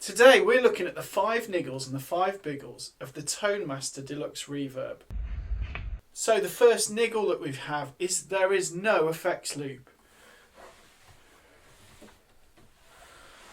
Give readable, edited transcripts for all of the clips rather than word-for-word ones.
Today we're looking at the 5 niggles and the 5 biggles of the Tonemaster Deluxe Reverb. So the first niggle that we have is there is no effects loop.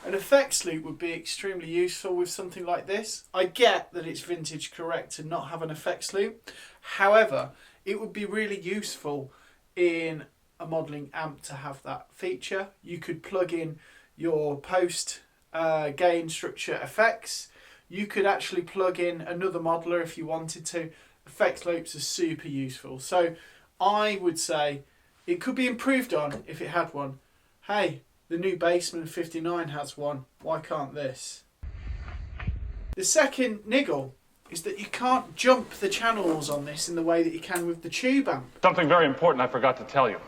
An effects loop would be extremely useful with something like this. I get that it's vintage correct to not have an effects loop. However, it would be really useful in a modelling amp to have that feature. You could plug in your post gain structure effects. You could actually plug in another modeler if you wanted to. Effects loops are super useful. So I would say it could be improved on if it had one. Hey, the new Bassman 59 has one. Why can't this? The second niggle is that you can't jump the channels on this in the way that you can with the tube amp. Something very important I forgot to tell you.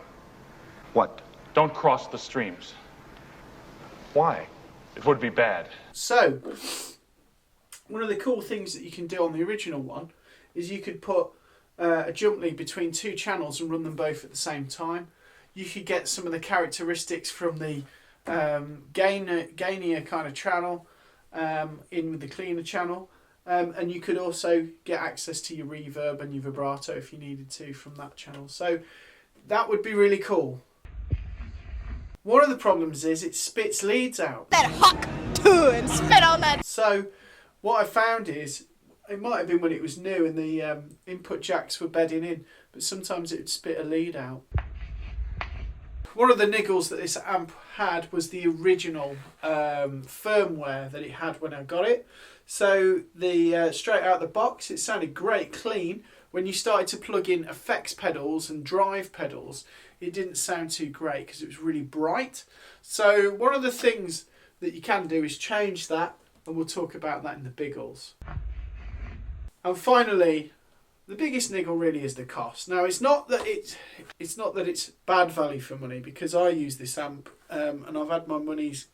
What? Don't cross the streams. Why? It would be bad. So, one of the cool things that you can do on the original one is you could put a jump lead between 2 channels and run them both at the same time. You could get some of the characteristics from the gainier kind of channel in with the cleaner channel. And you could also get access to your reverb and your vibrato if you needed to from that channel. So that would be really cool. One of the problems is it spits leads out. That hawk too and spit on that. So what I found is, it might have been when it was new and the input jacks were bedding in, but sometimes it would spit a lead out. One of the niggles that this amp had was the original firmware that it had when I got it. So the straight out the box, it sounded great clean. When you started to plug in effects pedals and drive pedals, it didn't sound too great because it was really bright. So one of the things that you can do is change that, and we'll talk about that in the Biggles. And finally, the biggest niggle really is the cost. Now it's not that it's bad value for money, because I use this amp and I've had my money's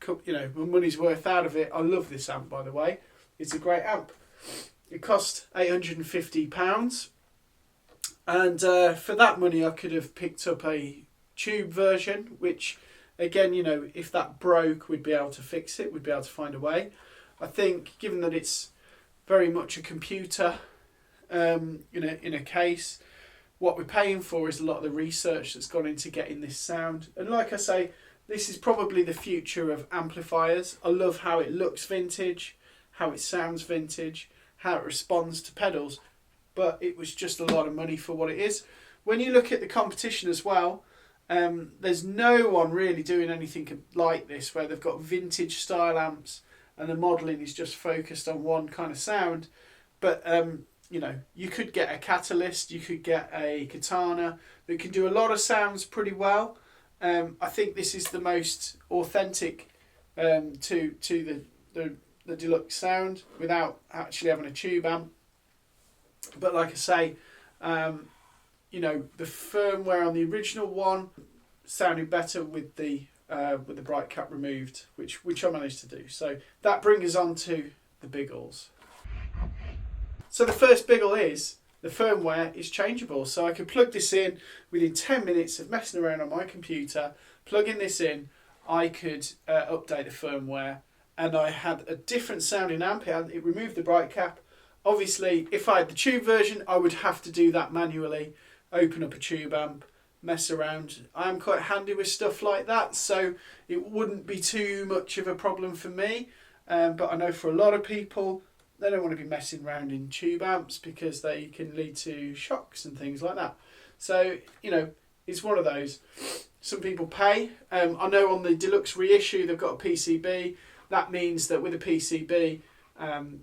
worth out of it. I love this amp, by the way. It's a great amp. It cost £850. And for that money, I could have picked up a tube version, which, again, if that broke, we'd be able to fix it. We'd be able to find a way. I think, given that it's very much a computer in a case, what we're paying for is a lot of the research that's gone into getting this sound. And like I say, this is probably the future of amplifiers. I love how it looks vintage, how it sounds vintage, how it responds to pedals. But it was just a lot of money for what it is. When you look at the competition as well, there's no one really doing anything like this, where they've got vintage style amps and the modelling is just focused on one kind of sound. But you could get a Catalyst, you could get a Katana that can do a lot of sounds pretty well. I think this is the most authentic to the deluxe sound without actually having a tube amp. But like I say, the firmware on the original one sounded better with the bright cap removed, which I managed to do. So that brings us on to the Biggles. So the first Biggle is the firmware is changeable. So I could plug this in within 10 minutes of messing around on my computer, plugging this in, I could update the firmware, and I had a different sounding amp. It removed the bright cap. Obviously, if I had the tube version, I would have to do that manually, open up a tube amp, mess around. I am quite handy with stuff like that, so it wouldn't be too much of a problem for me. But I know for a lot of people, they don't want to be messing around in tube amps because they can lead to shocks and things like that. So, it's one of those. Some people pay. I know on the Deluxe reissue, they've got a PCB. That means that with a PCB,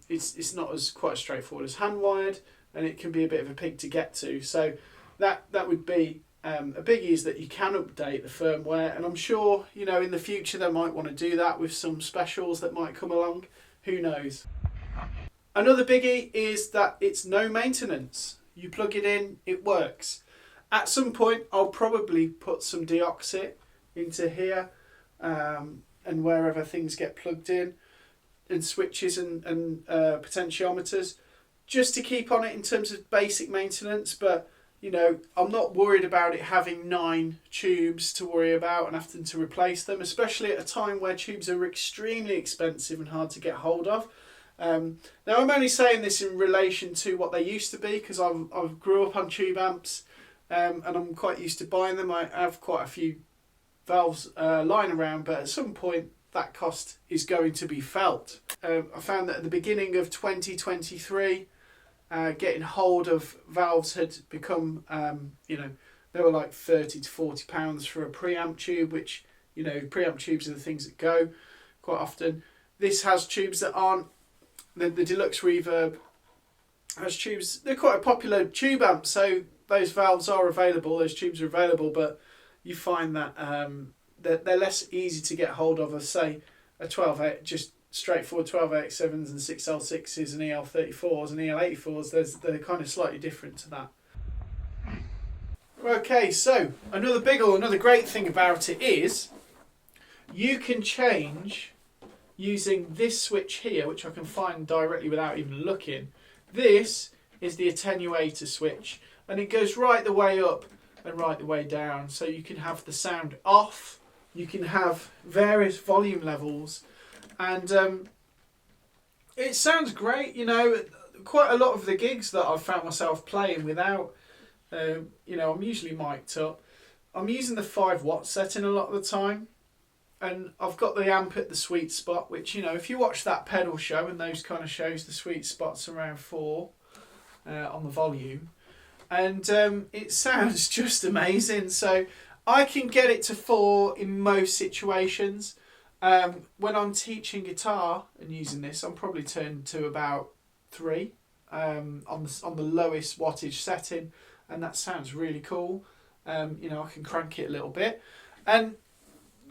it's not quite as straightforward as hand wired, and it can be a bit of a pig to get to. So that would be a biggie, is that you can update the firmware, and I'm sure in the future they might want to do that with some specials that might come along. Who knows? Another biggie is that it's no maintenance. You plug it in, it works. At some point, I'll probably put some deoxit into here and wherever things get plugged in, and switches and potentiometers, just to keep on it in terms of basic maintenance. But you know, I'm not worried about it having 9 tubes to worry about and having to replace them, especially at a time where tubes are extremely expensive and hard to get hold of. Now I'm only saying this in relation to what they used to be, because I grew up on tube amps, and I'm quite used to buying them. I have quite a few valves lying around, but at some point that cost is going to be felt. I found that at the beginning of 2023, getting hold of valves had become, you know, they were like £30 to £40 for a preamp tube, which, you know, preamp tubes are the things that go quite often. This has tubes that aren't, the Deluxe Reverb has tubes, they're quite a popular tube amp, so those valves are available, those tubes are available, but you find that they're less easy to get hold of as, say, a 12-8, just straightforward 12AX7s and 6L6s and EL34s and EL84s. They're kind of slightly different to that. Okay, so another Biggle, another great thing about it is you can change using this switch here, which I can find directly without even looking. This is the attenuator switch, and it goes right the way up and right the way down, so you can have the sound off, you can have various volume levels, and it sounds great. You know, quite a lot of the gigs that I've found myself playing without, you know, I'm usually mic'd up. I'm using the 5 watt setting a lot of the time, and I've got the amp at the sweet spot, which, you know, if you watch that pedal show and those kind of shows, the sweet spot's around 4 on the volume, and it sounds just amazing. So I can get it to 4 in most situations. When I'm teaching guitar and using this, I'm probably turned to about 3 on the lowest wattage setting, and that sounds really cool. You know, I can crank it a little bit, and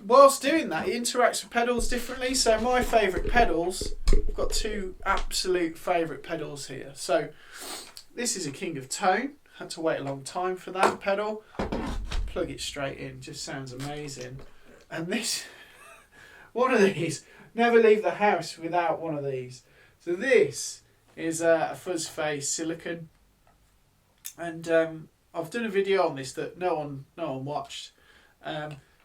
whilst doing that, it interacts with pedals differently. So my favourite pedals, I've got 2 absolute favourite pedals here. So this is a King of Tone. Had to wait a long time for that pedal. Plug it straight in, just sounds amazing. And this, one of these, never leave the house without one of these. So this is a fuzz face silicon, and I've done a video on this that no one watched,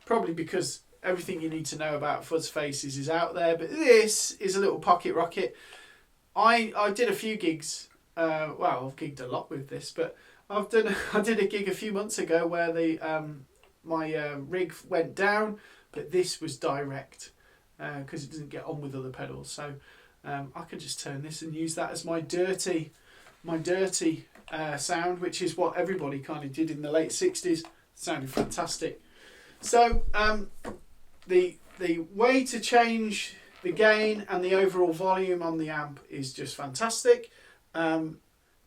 probably because everything you need to know about fuzz faces is out there. But this is a little pocket rocket. I did a few gigs. Well, I've gigged a lot with this, but I did a gig a few months ago where the my rig went down, but this was direct because it doesn't get on with other pedals. So I could just turn this and use that as my dirty sound, which is what everybody kind of did in the late 60s. It sounded fantastic. So the way to change the gain and the overall volume on the amp is just fantastic. You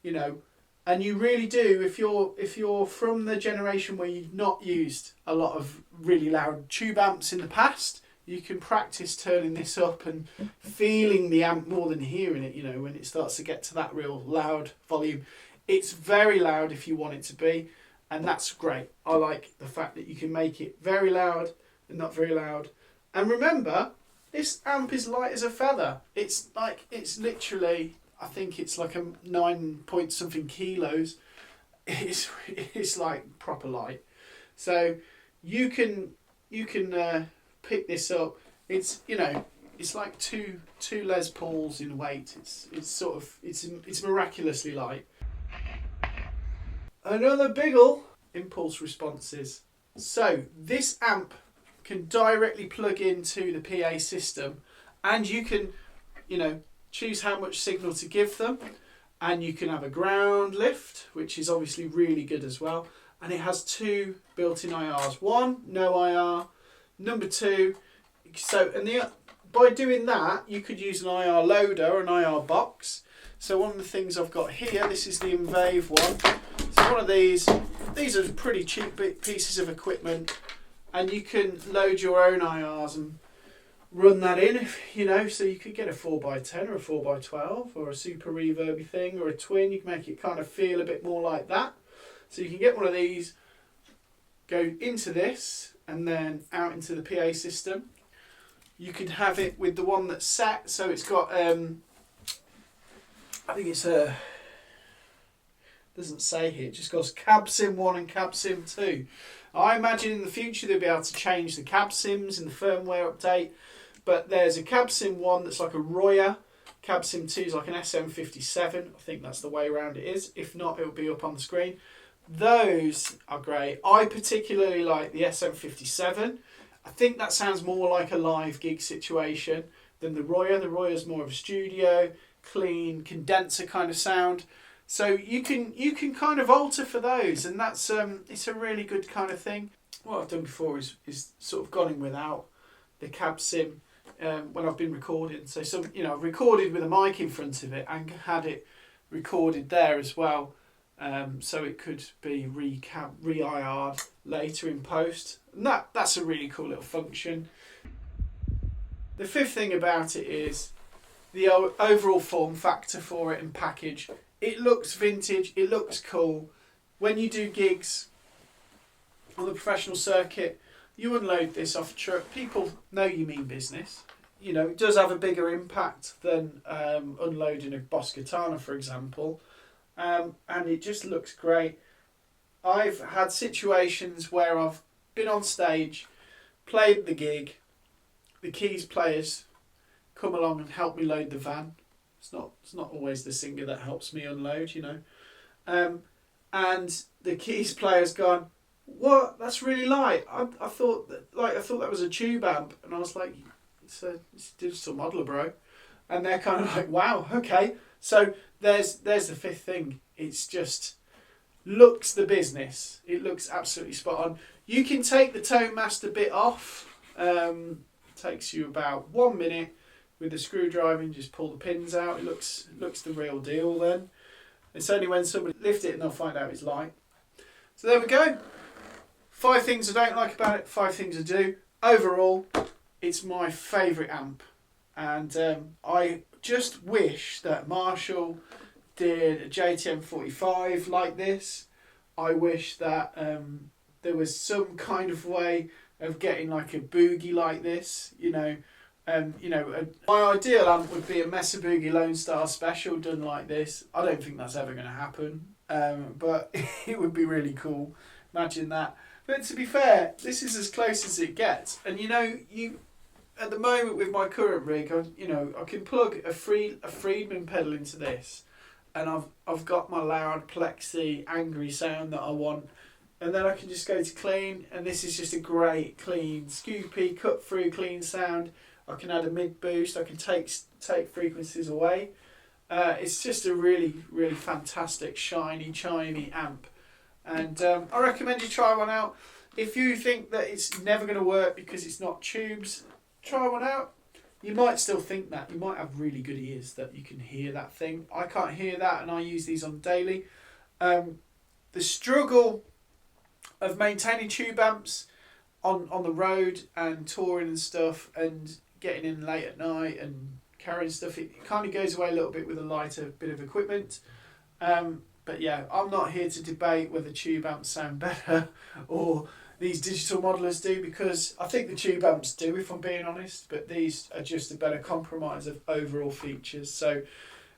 know, and you really do, if you're from the generation where you've not used a lot of really loud tube amps in the past, you can practice turning this up and feeling the amp more than hearing it. You know, when it starts to get to that real loud volume, it's very loud if you want it to be, and that's great. I like the fact that you can make it very loud and not very loud. And remember, this amp is light as a feather. It's literally, I think it's like a 9 point something kilos. It's like proper light. So you can pick this up. It's, you know, it's like two Les Pauls in weight. It's miraculously light. Another Biggle, impulse responses. So this amp can directly plug into the PA system, and you can, you know, choose how much signal to give them, and you can have a ground lift, which is obviously really good as well, and it has 2 built-in IRs. 1, no IR. Number 2, so by doing that, you could use an IR loader or an IR box. So one of the things I've got here, this is the Invave one. So one of these are pretty cheap pieces of equipment, and you can load your own IRs and run that in, you know, so you could get a 4x10 or a 4x12 or a super reverby thing or a twin. You can make it kind of feel a bit more like that. So you can get one of these, go into this and then out into the PA system. You could have it with the one that's set, so it's got I think it's a Doesn't say here, it just goes cab sim 1 and cab sim 2. I imagine in the future they'll be able to change the cab sims in the firmware update, but there's a cab sim 1 that's like a Royer, cab sim 2 is like an SM57. I think that's the way around it is. If not, it'll be up on the screen. Those are great. I particularly like the SM57. I think that sounds more like a live gig situation than the Royer. The Royer's more of a studio, clean, condenser kind of sound. So you can kind of alter for those, and that's it's a really good kind of thing. What I've done before is sort of gone in without the cab sim when I've been recording. So I've recorded with a mic in front of it and had it recorded there as well, so it could be re-IR'd later in post. And that's a really cool little function. The fifth thing about it is the overall form factor for it and package. It looks vintage, it looks cool. When you do gigs on the professional circuit, you unload this off a truck, people know you mean business. You know, it does have a bigger impact than unloading a Boss Katana, for example. And it just looks great. I've had situations where I've been on stage, played the gig, the keys players come along and help me load the van. It's not always the singer that helps me unload, you know. And the keys player's gone, "What? That's really light. I thought that was a tube amp." And I was like, "It's a digital modeler, bro." And they're kind of like, "Wow, okay." So there's the fifth thing. It's just looks the business. It looks absolutely spot on. You can take the Tonemaster bit off. Takes you about 1 minute. With the screwdriver and just pull the pins out. It looks the real deal then. It's only when somebody lifts it and they'll find out it's light. So there we go. 5 things I don't like about it, 5 things I do. Overall, it's my favourite amp. And I just wish that Marshall did a JTM 45 like this. I wish that there was some kind of way of getting like a boogie like this, you know. My ideal amp would be a Mesa Boogie Lone Star Special done like this. I don't think that's ever going to happen, but it would be really cool. Imagine that. But to be fair, this is as close as it gets. And at the moment with my current rig, I can plug a Friedman pedal into this, and I've got my loud, plexy, angry sound that I want. And then I can just go to clean, and this is just a great, clean, scoopy, cut through, clean sound. I can add a mid boost. I can take frequencies away. It's just a really, really fantastic, shiny, chimey amp. And I recommend you try one out. If you think that it's never going to work because it's not tubes, try one out. You might still think that. You might have really good ears that you can hear that thing. I can't hear that, and I use these on daily. The struggle of maintaining tube amps on the road and touring and stuff, and getting in late at night and carrying stuff, it kind of goes away a little bit with a lighter bit of equipment. But yeah, I'm not here to debate whether tube amps sound better or these digital modelers do, because I think the tube amps do, if I'm being honest, but these are just a better compromise of overall features. So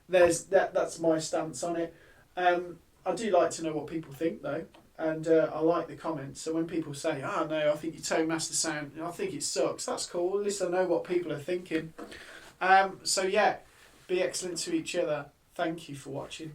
that's my stance on it. I do like to know what people think though. And I like the comments. So when people say, "Oh no, I think your Tonemaster sound, I think it sucks," that's cool. At least I know what people are thinking. So yeah, be excellent to each other. Thank you for watching.